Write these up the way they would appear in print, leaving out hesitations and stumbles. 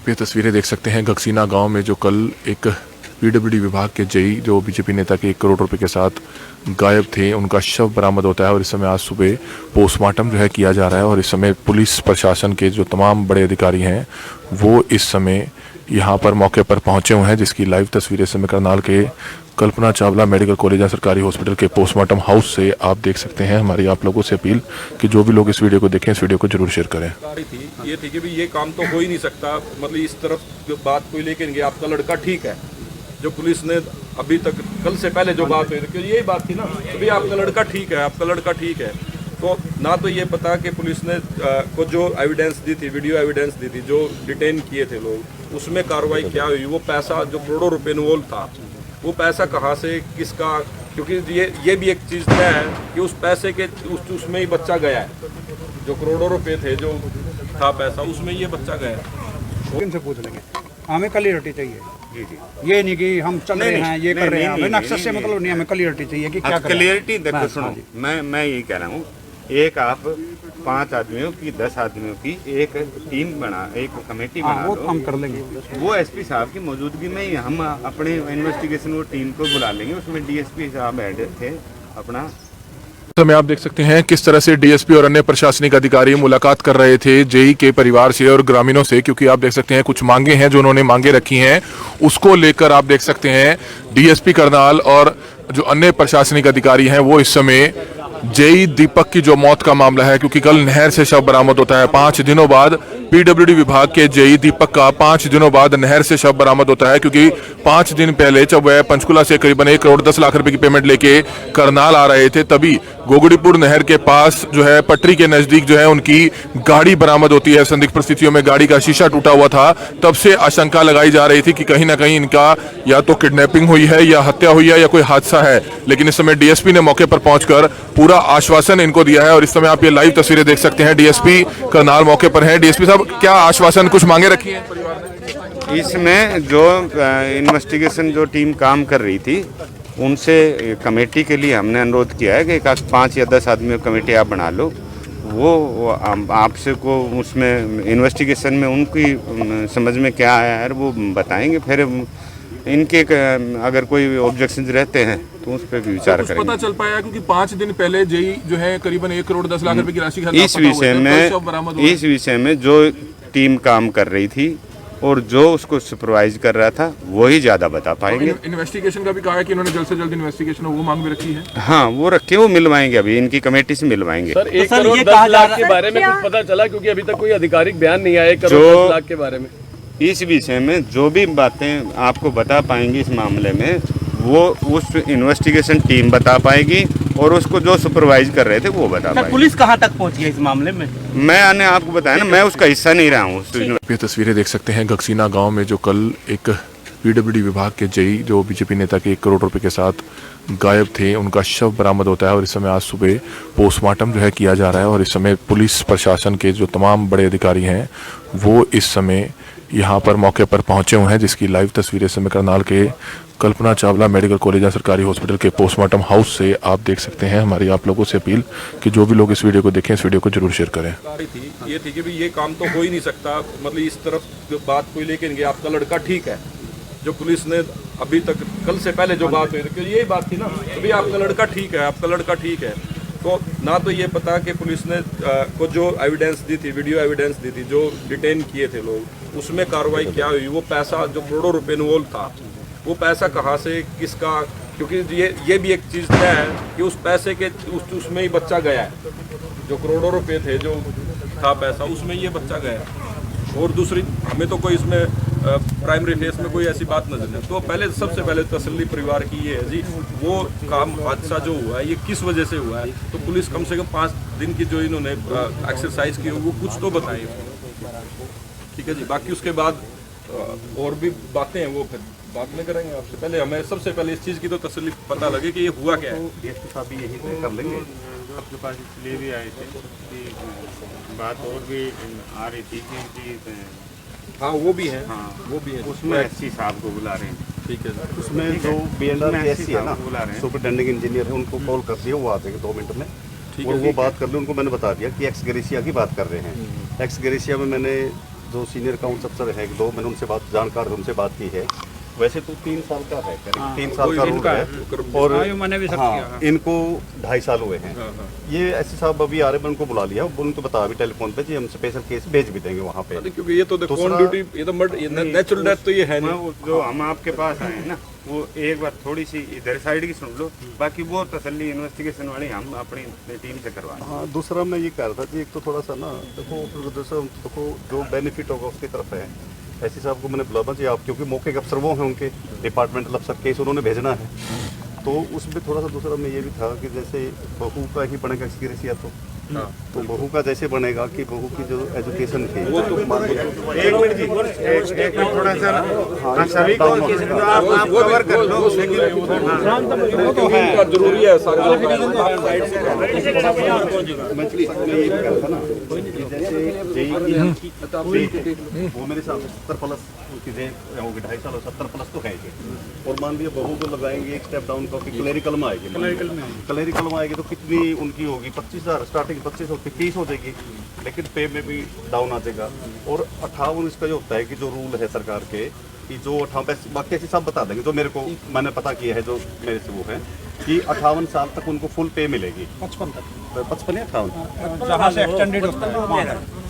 ये तस्वीरें देख सकते हैं गगसीना गांव में जो कल एक पीडब्ल्यूडी विभाग के जेई जो बीजेपी नेता के 1 करोड़ रुपए के साथ गायब थे, उनका शव बरामद होता है और इस समय आज सुबह पोस्टमार्टम जो है किया जा रहा है। और इस समय पुलिस प्रशासन के जो तमाम बड़े अधिकारी हैं वो इस समय यहाँ पर मौके पर पहुंचे हुए हैं, जिसकी लाइव तस्वीरें समय करनाल के Kalpana Chawla medical college and सरकारी हॉस्पिटल के पोस्टमार्टम हाउस से आप देख सकते हैं। हमारी आप लोगों से अपील कि जो भी लोग इस वीडियो को देखें, इस वीडियो को जरूर शेयर करें। ये थी कि भी ये काम तो हो ही नहीं सकता, मतलब इस तरफ बात कोई लेके नहीं गया, आपका लड़का ठीक है। जो पुलिस ने अभी तक कल से पहले जो बात हुई थी, क्योंकि यही बात थी ना, अभी आपका लड़का ठीक है, आपका लड़का ठीक है। तो ना तो ये पता कि पुलिस ने को जो एविडेंस दी थी, वीडियो एविडेंस दी थी, जो डिटेन किए थे लोग, उसमें कार्रवाई क्या हुई, वो पैसा जो करोड़ों रुपए इन्वॉल्व था, वो पैसा कहाँ से, किसका, क्योंकि ये भी एक चीज़ तय है कि उस पैसे के उसमें ही बच्चा गया है। जो करोड़ों रुपए थे, जो था पैसा, उसमें ये बच्चा गया है। इनसे पूछ लेंगे, हमें क्लियरिटी चाहिए। ये नहीं कि हम चल रहे हैं, ये कर रहे हैं, हमें नक्शा से मतलब नहीं, हमें क्लियरिटी चाहिए कि क्या क्लियरिटी। देखो सुनो, मैं यही कह रहा हूँ, एक आप 5 आदमियों की 10 आदमियों की एक टीम बना, एक कमेटी बना वो लो, हम कर लेंगे। वो एसपी साहब की मौजूदगी में ही हम अपने इन्वेस्टिगेशन वो टीम को बुला लेंगे। उसमें डीएसपी साहब हेड थे अपना। समय आप देख सकते हैं किस तरह से डीएसपी और अन्य प्रशासनिक अधिकारी मुलाकात कर रहे थे जेई के परिवार से और ग्रामीणों से, क्योंकि आप देख सकते हैं कुछ मांगे हैं जो उन्होंने मांगे रखी हैं, उसको लेकर आप देख सकते हैं डीएसपी करनाल और जो अन्य प्रशासनिक अधिकारी हैं वो इस समय जेई दीपक की जो मौत का मामला है, क्योंकि कल नहर से शव बरामद होता है 5 दिनों बाद, पीडब्ल्यूडी विभाग के जेई दीपक का 5 दिनों बाद नहर से शव बरामद होता है, क्योंकि 5 दिन पहले जब वह पंचकुला से करीबन 1 करोड़ 10 लाख रुपए की पेमेंट लेके करनाल आ रहे थे, तभी गोगड़ीपुर नहर के पास जो है पटरी के नजदीक जो है उनकी गाड़ी बरामद होती है। संदिग्ध परिस्थितियों में गाड़ी का शीशा टूटा हुआ था। तब से आशंका लगाई जा रही थी कि कहीं ना कहीं इनका या तो किडनैपिंग हुई है या हत्या हुई है या कोई हादसा है, लेकिन इस समय डीएसपी ने मौके पर पहुंचकर पूरा आश्वासन इनको दिया है। और इस समय आप ये लाइव तस्वीरें देख सकते हैं, डीएसपी करनाल मौके पर है। डीएसपी साहब, क्या आश्वासन, कुछ मांगे रखी है परिवार ने? इसमें जो इन्वेस्टिगेशन जो टीम काम कर रही थी, उनसे कमेटी के लिए हमने अनुरोध किया है कि 5 या 10 आदमियों की कमेटी आप बना लो। वो आपसे को उसमें इन्वेस्टिगेशन में उनकी समझ में क्या आया है वो बताएंगे। फिर इनके अगर कोई ऑब्जेक्शन रहते हैं तो उस पर भी विचार करेंगे। पता चल पाया क्योंकि 5 दिन पहले जेई जो है करीबन 1 करोड़ 10 लाख रुपए की राशि इस विषय में जो टीम काम कर रही थी और जो उसको सुपरवाइज कर रहा था वही ज्यादा बता पाएंगे। इन्वेस्टिगेशन का भी कहा है कि इन्होंने जल्द से जल्द इन्वेस्टिगेशन वो मांग भी रखी है। हाँ, वो रखे, वो मिलवाएंगे, अभी इनकी कमेटी से मिलवाएंगे। सर, 1 करोड़ 10 लाख के बारे में कुछ पता चला? क्योंकि अभी तक कोई आधिकारिक बयान नहीं आया 1 करोड़ 10 लाख के बारे में। इस विषय में जो भी बातें आपको बता पाएंगी इस मामले में, वो उस इन्वेस्टिगेशन टीम बता पाएगी और उसको जो सुपरवाइज कर रहे थे वो बता पाएगी। पुलिस कहां तक पहुंची है इस मामले में? मैंने आपको बताया ना, मैं उसका हिस्सा नहीं रहा हूँ। ये तस्वीरें देख सकते हैं गगसीना गांव में जो कल एक पीडब्ल्यूडी विभाग के जेई जो बीजेपी नेता के 1 करोड़ रुपए के साथ गायब थे, उनका शव बरामद होता है और इस समय आज सुबह पोस्टमार्टम जो है किया जा रहा है। और इस समय पुलिस प्रशासन के जो तमाम बड़े अधिकारी हैं वो इस समय यहाँ पर मौके पर पहुंचे हुए हैं, जिसकी लाइव तस्वीरें समय करनाल के Kalpana Chawla medical college and सरकारी हॉस्पिटल के पोस्टमार्टम हाउस से आप देख सकते हैं। हमारी आप लोगों से अपील कि जो भी लोग इस वीडियो को देखें, इस वीडियो को जरूर शेयर करें। ये थी कि भी ये काम तो हो ही नहीं सकता, मतलब इस तरफ बात कोई लेके नहीं गया, आपका लड़का ठीक है। जो पुलिस ने अभी तक कल से पहले जो बात हुई थी, क्योंकि यही बात थी ना, अभी आपका लड़का ठीक है, आपका लड़का ठीक है। तो ना तो ये पता कि पुलिस ने को जो एविडेंस दी थी, वीडियो एविडेंस दी थी, जो डिटेन किए थे लोग, उसमें कार्रवाई क्या हुई, वो पैसा जो करोड़ों रुपए इन्वॉल्व था, वो पैसा कहाँ से, किसका, क्योंकि ये भी एक चीज़ तय है कि उस पैसे के उसमें ही बच्चा गया है। जो करोड़ों रुपए थे, जो था पैसा, उसमें ये बच्चा गया है। और दूसरी, हमें तो कोई इसमें प्राइमरी फेस में कोई ऐसी बात नजर नहीं। तो पहले सबसे पहले तसल्ली परिवार की ये है जी, वो काम हादसा जो हुआ है ये किस वजह से हुआ है, तो पुलिस कम से कम 5 दिन की जो इन्होंने एक्सरसाइज की वो कुछ तो बताए। ठीक है जी, बाकी उसके बाद और भी बातें हैं वो फिर बात में करेंगे आपसे। पहले हमें सबसे पहले इस चीज़ की तो तसल्ली पता लगे कि ये हुआ क्या है। डीएसपी साहब भी यही तय कर लेंगे। आपके पास इसलिए भी आए थे कि बात और भी आ रही थी कि हाँ वो भी है, हाँ वो भी है, उसमें एससी साहब को बुला रहे हैं। ठीक है सर। उसमें जो बीएनआर के एससी है ना, बुला रहे हैं, सुपरिटेंडिंग इंजीनियर है, उनको कॉल कर दिया, वो आ जाएंगे 2 मिनट में। और वो बात कर ली, उनको मैंने बता दिया कि एक्स ग्रेशिया की बात कर रहे हैं। एक्स ग्रेशिया में मैंने जो सीनियर अकाउंट्स अफसर है, दो मैंने उनसे जानकार उनसे बात की है। वैसे तो 3 साल का है, 3 साल का रूल है, और मैंने भी हाँ, इनको 2.5 साल हुए हैं। ये ऐसे साहब अभी आ रहे हैं, उनको बुला लिया, उनको बता अभी टेलीफोन पे जी हम स्पेशल केस भेज भी देंगे वहाँ पे, क्योंकि ये तो देखो ऑन ड्यूटी, ये तो नेचुरल डेथ तो ये है नहीं। जो हम आपके पास आए हैं ना, वो एक बार थोड़ी सी इधर साइड की सुन लो, बाकी वो तसल्ली इन्वेस्टिगेशन वाली हम अपनी टीम से करवा। हाँ, दूसरा मैं ये कह रहा था कि एक तो थोड़ा सा ना देखो जो बेनिफिट होगा उसकी तरफ है। ऐसी साहब को मैंने बुलाना चाहिए आप, क्योंकि मौके के अफसर वो हैं, उनके डिपार्टमेंटल अफसर केस उन्होंने भेजना है, तो उसमें थोड़ा सा दूसरा में ये भी था कि जैसे बहू का ही बनेगा एक्सपीरियंस, या तो बहू का जैसे बनेगा कि बहू की जो एजुकेशन थी वो तो एक मिनट जी, एक मिनट थोड़ा सा हाँ, सभी को आप कवर कर लो, वो तो है जरूरी है सारे लोग। मैं ये कह रहा था ना कि जैसे वो मेरे साथ 70 प्लस की होगी, 2.5 साल और 70 प्लस तो है ये, और मान लिया बहू को लगाएंगे एक स्टेप डाउन का, क्लरिकल में आएगी, क्लरिकल में आएगी तो कितनी उनकी होगी, 25,000 स्टार्टिंग 25 होती 30 हो जाएगी, लेकिन पे में भी डाउन आ जाएगा। और 58 इसका जो होता है कि जो रूल है सरकार के कि जो 58, बाकी ऐसे सब बता देंगे जो मेरे को मैंने पता किया है, जो मेरे से वो है कि 58 साल तक उनको फुल पे मिलेगी। 55 तक, 55 या 58 जहाँ से एक्सटेंडेड होता है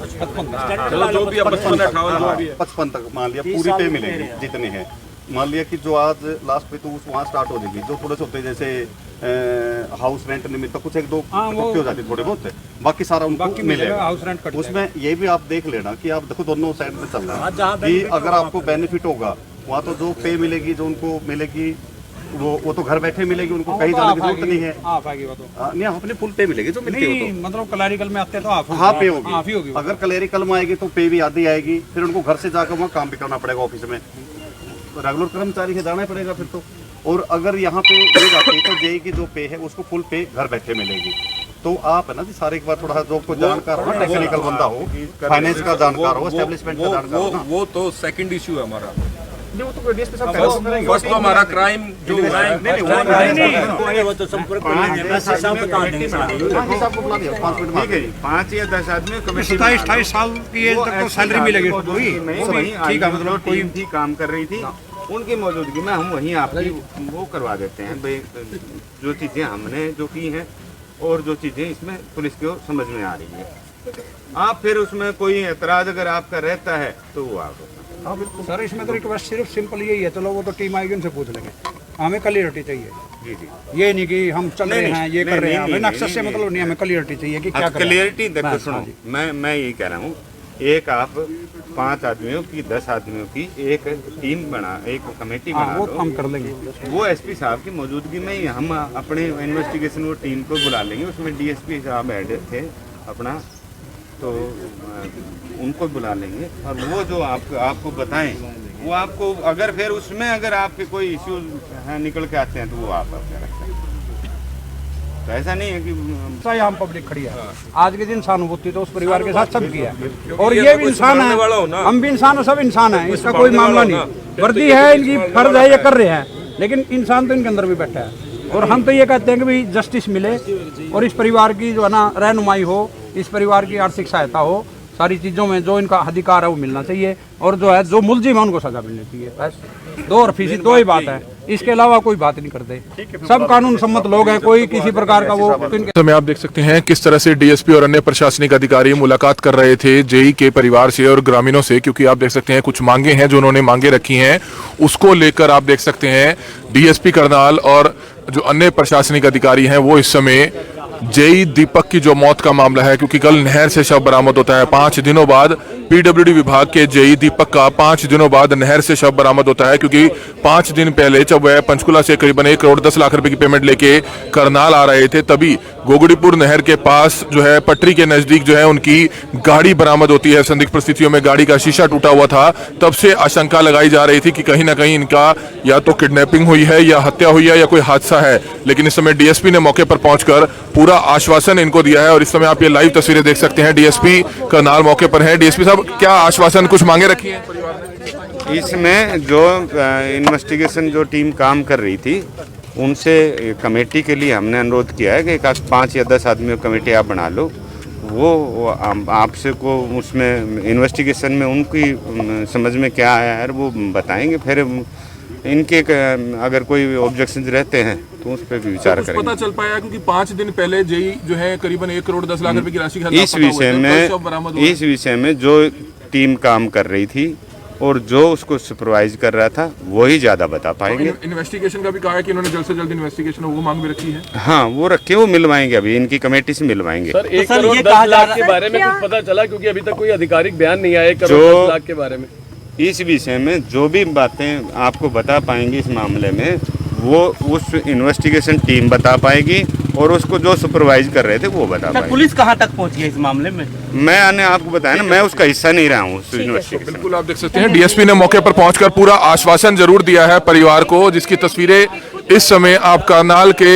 55 चलो जो भी 55-58 जो भी है 55 तक मान लिया पूरी पे मिलेगी जितने हैं। मान लिया कि जो आज लास्ट पे तो वहाँ स्टार्ट हो जाएगी, जो थोड़े से होते हैं जैसे हाउस रेंट निमित्त कुछ एक दो हो जाती थोड़े बहुत, बाकी सारा उनको मिलेगा हाउस रेंट कट उसमें। ये भी आप देख लेना कि आप देखो दोनों साइड में चल रहा है कि अगर आपको बेनिफिट होगा वहाँ तो जो पे मिलेगी, जो उनको मिलेगी वो तो घर बैठे मिलेगी, उनको कहीं जाने की जरूरत नहीं है। नहीं, अपने फुल पे मिलेगी जो मिलती है, तो मतलब क्लरिकल में आते हैं तो हाँ पे होगी। अगर क्लरिकल में आएगी तो पे भी आधी आएगी, फिर उनको घर से जाकर वहाँ काम भी करना पड़ेगा, ऑफिस में रेगुलर कर्मचारी से जाना पड़ेगा फिर तो। और अगर यहाँ पे ये जाती है तो जेई की जो पे है उसको फुल पे घर बैठे मिलेगी। तो आप है ना जी सारे एक बार थोड़ा जो को जानकार हो, टेक्निकल बंदा हो, फाइनेंस का जानकार हो, एस्टेब्लिशमेंट का जानकार हो ना, वो तो सेकंड इशू है हमारा। वो तो डीएसपी साहब फर्स्ट तो हमारा क्राइम जो सबको बुला दिया 5 मिनट में, 5 या 10 आदमी कमेटी 27 साल की एज तक तो सैलरी मिलेगी, ठीक है, मतलब टीम थी काम कर रही थी, उनकी मौजूदगी में हम वहीं आपकी वो करवा देते हैं भाई, जो चीज़ें हमने जो की हैं और जो चीज़ें इसमें पुलिस को समझ में आ रही है। आप फिर उसमें कोई एतराज़ अगर आपका रहता है तो वो आप सर इसमें तो रिक्वेस्ट सिर्फ सिंपल यही है, चलो वो तो टीम आएगी उनसे पूछ लेंगे, हमें क्लियरिटी चाहिए। जी जी, ये नहीं कि हम चल रहे हैं ये कर रहे हैं, हमें नक्शा से मतलब नहीं, हमें क्लियरिटी चाहिए कि क्या क्लियरिटी देखो सुनो, मैं यही कह रहा हूँ, एक आप 5 आदमियों की 10 आदमियों की एक टीम बना, एक कमेटी बना वो लो, हम कर लेंगे। वो एसपी साहब की मौजूदगी में ही हम अपने इन्वेस्टिगेशन वो टीम को बुला लेंगे, उसमें डीएसपी साहब हेड थे अपना, तो उनको बुला लेंगे और वो जो आपको बताएं वो आपको, अगर फिर उसमें अगर आपके कोई इश्यूज हैं निकल के आते हैं तो वो आप अपने रखते हैं। तो ऐसा नहीं है कि यहाँ पब्लिक खड़ी है, आज के दिन सहानुभूति तो उस परिवार के साथ सब किया, और ये भी इंसान है, हम भी इंसान है, सब इंसान है, इसका कोई मामला नहीं। वर्दी है इनकी, फर्ज है, ये कर रहे हैं, लेकिन इंसान तो इनके अंदर भी बैठा है। और हम तो ये कहते हैं कि भाई जस्टिस मिले और इस परिवार की जो है ना रहनुमाई हो, इस परिवार की आर्थिक सहायता हो, सारी चीज़ों में जो इनका अधिकार है वो मिलना चाहिए, और जो है जो मुलजिम है उनको सजा मिलनी चाहिए। बस 2% दो ही बात है, इसके अलावा कोई बात नहीं करते, सब कानून सम्मत लोग हैं, कोई किसी प्रकार का वो तो समय आप देख सकते हैं किस तरह से डीएसपी और अन्य प्रशासनिक अधिकारी मुलाकात कर रहे थे जेई के परिवार से और ग्रामीणों से, क्योंकि आप देख सकते हैं कुछ मांगे हैं जो उन्होंने मांगे रखी हैं, उसको लेकर आप देख सकते हैं डीएसपी करनाल और जो अन्य प्रशासनिक अधिकारी हैं वो इस समय जेई दीपक की जो मौत का मामला है, क्योंकि कल नहर से शव बरामद होता है, 5 दिनों बाद पीडब्ल्यूडी विभाग के जेई दीपक का 5 दिनों बाद नहर से शव बरामद होता है, क्योंकि 5 दिन पहले जब वह पंचकुला से करीबन 1 करोड़ 10 लाख रुपए की पेमेंट लेके करनाल आ रहे थे, तभी गोगड़ीपुर नहर के पास जो है पटरी के नजदीक जो है उनकी गाड़ी बरामद होती है। संदिग्ध परिस्थितियों में गाड़ी का शीशा टूटा हुआ था, तब से आशंका लगाई जा रही थी कि कहीं ना कहीं इनका या तो किडनैपिंग हुई है या हत्या हुई है या कोई हादसा है, लेकिन इस समय डीएसपी ने मौके पर पहुंचकर पूरा आश्वासन इनको दिया है। और इस समय आप ये लाइव तस्वीरें देख सकते हैं, डीएसपी करनाल मौके पर है। डीएसपी साहब, क्या आश्वासन, कुछ मांगे रखी है इसमें जो इन्वेस्टिगेशन जो टीम काम कर रही थी उनसे कमेटी के लिए हमने अनुरोध किया है कि 5 या 10 आदमियों कमेटी आप बना लो, वो आपसे को उसमें इन्वेस्टिगेशन में उनकी समझ में क्या आया है वो बताएंगे। फिर इनके अगर कोई ऑब्जेक्शन रहते हैं तो उस पर भी विचार कुछ करेंगे। पता चल पाया क्योंकि 5 दिन पहले जेई जो है करीबन 1 करोड़ 10 लाख रुपए की राशि का इस विषय में जो टीम काम कर रही थी और जो उसको सुपरवाइज कर रहा था वही ज्यादा बता पाएंगे। इन्वेस्टिगेशन का भी कहा है कि इन्होंने जल्द से जल्द इन्वेस्टिगेशन वो मांग भी रखी है। हाँ वो रखे, वो मिलवाएंगे, अभी इनकी कमेटी से मिलवाएंगे। सर 1 करोड़ 10 लाख के बारे में कुछ पता चला क्योंकि अभी तक कोई आधिकारिक बयान नहीं आया 1 करोड़ 10 लाख के बारे में। इस विषय में जो भी बातें आपको बता पाएंगे इस मामले में वो उस इन्वेस्टिगेशन टीम बता पाएगी और उसको जो सुपरवाइज कर रहे थे वो बता पाएंगे। पुलिस कहाँ तक पहुंची है इस मामले में? मैंने आपको बताया ना, मैं उसका हिस्सा नहीं रहा हूँ उस इन्वेस्टिगेशन। बिल्कुल आप देख सकते हैं डीएसपी ने मौके पर पहुंचकर पूरा आश्वासन जरूर दिया है परिवार को, जिसकी तस्वीरें इस समय आप करनाल के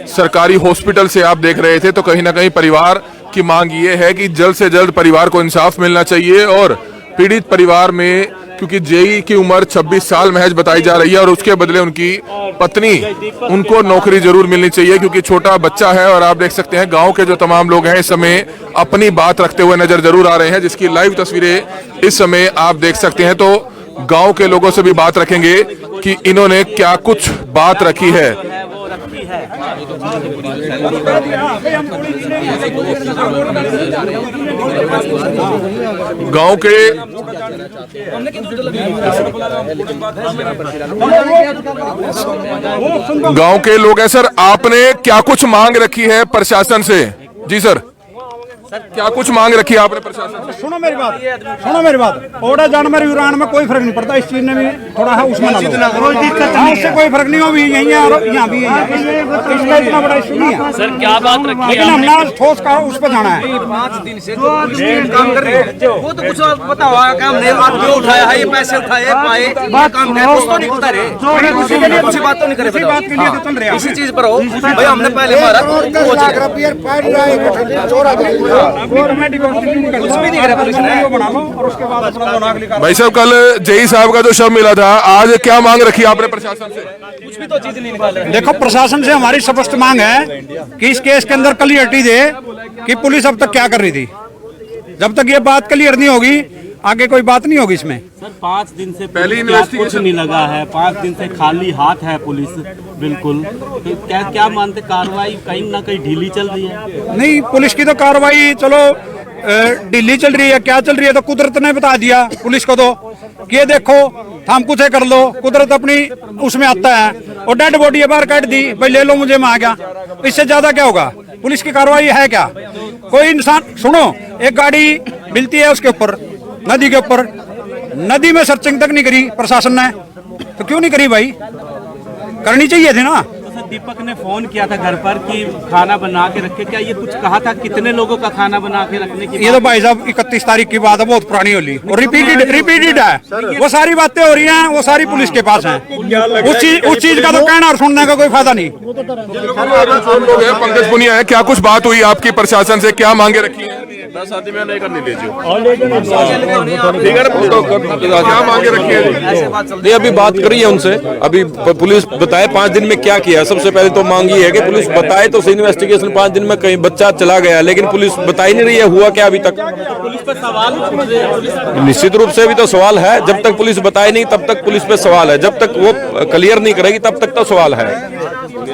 सरकारी हॉस्पिटल से आप देख रहे थे। तो कहीं ना कहीं परिवार की मांग ये है कि जल्द से जल्द परिवार को इंसाफ मिलना चाहिए और पीड़ित परिवार में, क्योंकि जेई की उम्र 26 साल महज बताई जा रही है और उसके बदले उनकी पत्नी, उनको नौकरी जरूर मिलनी चाहिए क्योंकि छोटा बच्चा है। और आप देख सकते हैं गांव के जो तमाम लोग हैं इस समय अपनी बात रखते हुए नजर जरूर आ रहे हैं, जिसकी लाइव तस्वीरें इस समय आप देख सकते हैं। तो गांव के लोगों से भी बात रखेंगे कि इन्होंने क्या कुछ बात रखी है। गांव के लोग हैं सर, आपने क्या कुछ मांग रखी है प्रशासन से? जी सर, क्या कुछ मांग रखी है आपने प्रशासन से? सुनो मेरी बात। ओडा जानवर उड़ान में कोई फर्क नहीं पड़ता, इस चीज में भी थोड़ा है उसमें उससे कोई फर्क नहीं हो, भी यही है और यहाँ भी यही है, इसका इतना बड़ा इशू नहीं है सर क्या बात रखी है? लेकिन हमने आज ठोस कहा उस पर जाना है। 5 दिन से जो पुलिस काम कर रही है वो तो कुछ पता हुआ काम नहीं, बात क्यों उठाया है, ये पैसे उठाए पाए काम है, कुछ तो नहीं पता रे, कुछ बात तो नहीं करे, बात के लिए तो चल रहे हैं इसी चीज पर हो भाई। हमने पहले मारा कुछ भी नहीं करे पुलिस ने, बना लो और उसके बाद अपना दिमाग निकालो। भाई साहब, कल जेई साहब का जो शव मिला था, आज क्या मांग रखी है आपने प्रशासन से? कुछ भी तो चीज नहीं निकाल रहे। देखो, प्रशासन से हमारी स्पष्ट मांग है कि इस केस के अंदर क्लियरिटी दे कि पुलिस अब तक क्या कर रही थी। जब तक ये बात क्लियर नहीं होगी आगे कोई बात नहीं होगी इसमें। सर 5 दिन से पहली कुछ नहीं लगा है, 5 दिन से खाली हाथ है पुलिस बिल्कुल। तो क्या मानते कार्रवाई कहीं ना कहीं ढीली चल रही है? नहीं, पुलिस की तो कार्रवाई चलो ढीली चल रही है, क्या चल रही है तो कुदरत ने बता दिया पुलिस को तो कि ये देखो हम कुछ कर लो, कुदरत अपनी उसमें आता है और डेड बॉडी बाहर काट दी, भाई ले लो मुझे, मैं आ गया। इससे ज्यादा क्या होगा? पुलिस की कार्रवाई है क्या? कोई इंसान, सुनो, एक गाड़ी मिलती है उसके ऊपर, नदी के ऊपर, नदी में सर्चिंग तक नहीं करी प्रशासन ने, तो क्यों नहीं करी भाई? करनी चाहिए थी ना। दीपक ने फोन किया था घर पर कि खाना बना के रखे, क्या ये कुछ कहा था कितने लोगों का खाना बना के रखने की? ये तो भाई साहब 31 तारीख की बात है, बहुत पुरानी होली और रिपीटेड है। वो सारी बातें हो रही हैं, वो सारी पुलिस के पास हैं। उस चीज का तो कहना और सुनने का कोई फायदा नहीं। लोग हैं, पंकज पुनिया है, क्या कुछ बात हुई आपकी प्रशासन से, क्या मांगे रखी है? 10 आदमी में नहीं करनी लीजिए, क्या मांगे रखी है? नहीं अभी बात करी है उनसे, अभी पुलिस बताए 5 दिन में क्या किया। सबसे पहले तो मांग ये है कि पुलिस बताए तो इन्वेस्टिगेशन 5 दिन में कहीं बच्चा चला गया, लेकिन पुलिस बता ही नहीं रही है हुआ क्या अभी तक। पुलिस पर सवाल निश्चित रूप से भी तो सवाल है, जब तक पुलिस बताए नहीं तब तक पुलिस पे सवाल है, जब तक वो क्लियर नहीं करेगी तब तक तो सवाल है।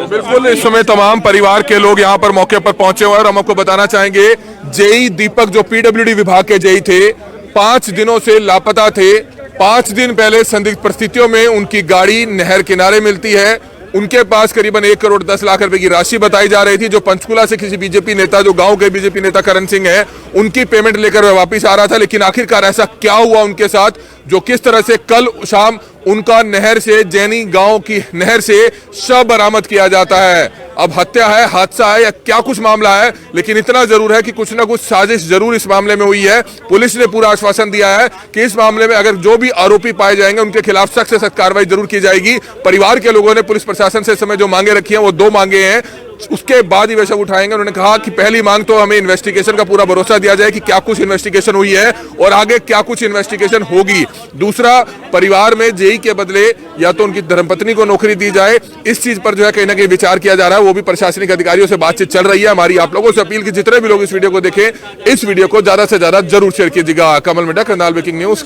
बिल्कुल, इस समय तमाम परिवार के लोग यहाँ पर मौके पर पहुंचे हुए हैं और हम आपको बताना चाहेंगे जेई दीपक जो पीडब्ल्यूडी विभाग के जेई थे, 5 दिनों से लापता थे। 5 दिन पहले संदिग्ध परिस्थितियों में उनकी गाड़ी नहर किनारे मिलती है। उनके पास करीबन 1 करोड़ 10 लाख रुपए की राशि बताई जा रही थी, जो पंचकुला से किसी बीजेपी नेता, जो गांव के बीजेपी नेता करण सिंह है, उनकी पेमेंट लेकर वह वापस आ रहा था। लेकिन आखिरकार ऐसा क्या हुआ उनके साथ, जो किस तरह से कल शाम उनका नहर से, जैनी गांव की नहर से शव बरामद किया जाता है। अब हत्या है, हादसा है या क्या कुछ मामला है, लेकिन इतना जरूर है कि कुछ ना कुछ साजिश जरूर इस मामले में हुई है। पुलिस ने पूरा आश्वासन दिया है कि इस मामले में अगर जो भी आरोपी पाए जाएंगे उनके खिलाफ सख्त से सख्त कार्रवाई जरूर की जाएगी। परिवार के लोगों ने पुलिस प्रशासन से इस समय जो मांगे रखी हैं वो 2 मांगे हैं उसके बाद ही वे सब उठाएंगे। उन्होंने कहा कि पहली मांग तो हमें इन्वेस्टिगेशन का पूरा भरोसा दिया जाए कि क्या कुछ इन्वेस्टिगेशन हुई है और आगे क्या कुछ इन्वेस्टिगेशन होगी। दूसरा, परिवार में जेई के बदले या तो उनकी धर्मपत्नी को नौकरी दी जाए, इस चीज पर जो है कहीं ना कहीं विचार किया जा रहा है। वो भी प्रशासनिक अधिकारियों से बातचीत चल रही है। हमारी आप लोगों से अपील कि जितने भी लोग इस वीडियो को देखें, इस वीडियो को ज्यादा से ज्यादा जरूर शेयर कीजिएगा। कमल मिडा, करनाल ब्रेकिंग न्यूज।